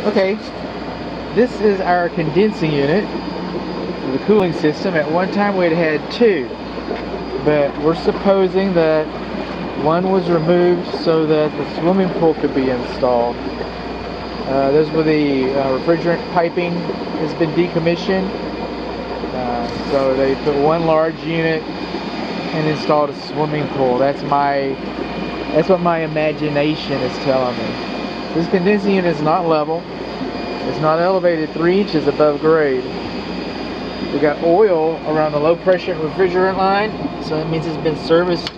Okay, this is our condensing unit for the cooling system. At one time we had two, but we're supposing that one was removed so that the swimming pool could be installed. Those were the refrigerant piping has been decommissioned. So they put one large unit and installed a swimming pool. That's what my imagination is telling me. This condensing unit is not level. It's not elevated 3 inches above grade. We got oil around the low pressure refrigerant line, so that means it's been serviced.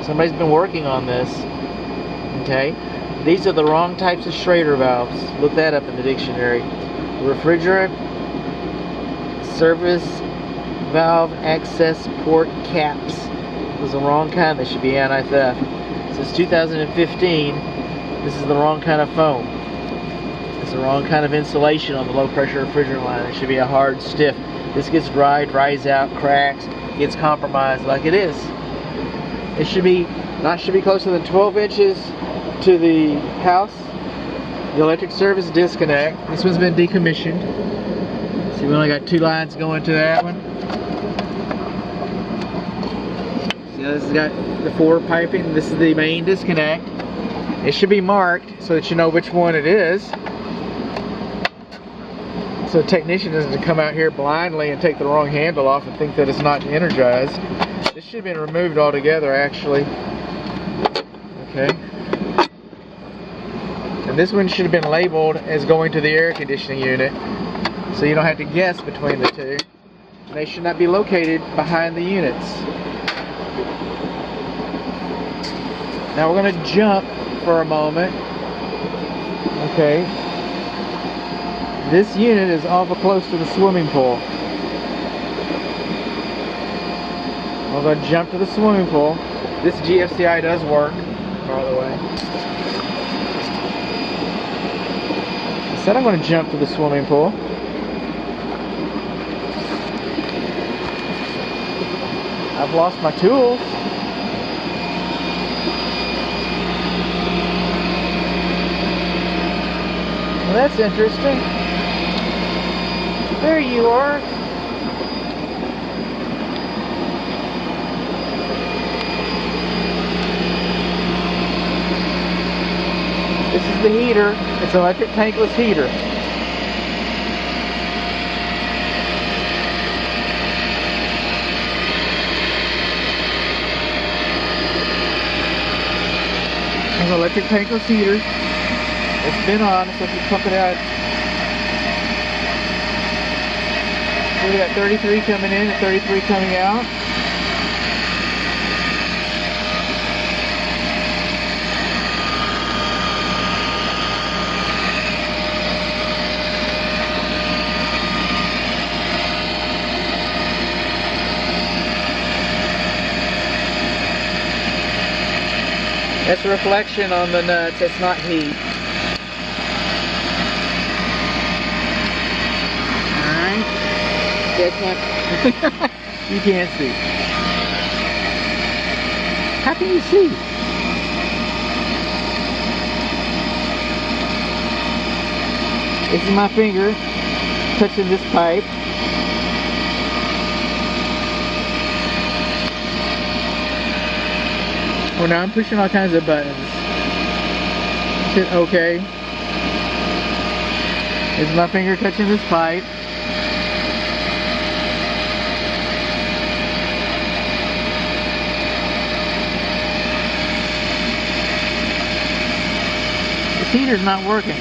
Somebody's been working on this. Okay, these are the wrong types of Schrader valves. Look that up in the dictionary. Refrigerant service valve access port caps. Those are the wrong kind. They should be anti-theft. Since 2015, this is the wrong kind of foam. It's the wrong kind of insulation on the low pressure refrigerant line. It should be a hard, stiff. This gets dried, dries out, cracks, gets compromised like it is. It should be closer than 12 inches to the house. The electric service disconnect. This one's been decommissioned. See, we only got 2 lines going to that one. See how this has got the 4 piping. This is the main disconnect. It should be marked so that you know which one it is. So the technician doesn't come out here blindly and take the wrong handle off and think that it's not energized. This should have been removed altogether, actually. Okay. And this one should have been labeled as going to the air conditioning unit, so you don't have to guess between the two. They should not be located behind the units. Now we're going to jump for a moment. Okay. This unit is awful close to the swimming pool. We're going to jump to the swimming pool. This GFCI does work, by the way. I said I'm going to jump to the swimming pool. I've lost my tools. Well, that's interesting. There you are. This is the heater. It's an electric tankless heater. It's an electric tankless heater. It's been on, so if you pump it out. So we got 33 coming in and 33 coming out. That's reflection on the nuts, it's not heat. Alright. That's not you can't see. How can you see? This is my finger touching this pipe. Well, now I'm pushing all kinds of buttons. Hit OK. Is my finger touching this pipe? This heater's not working.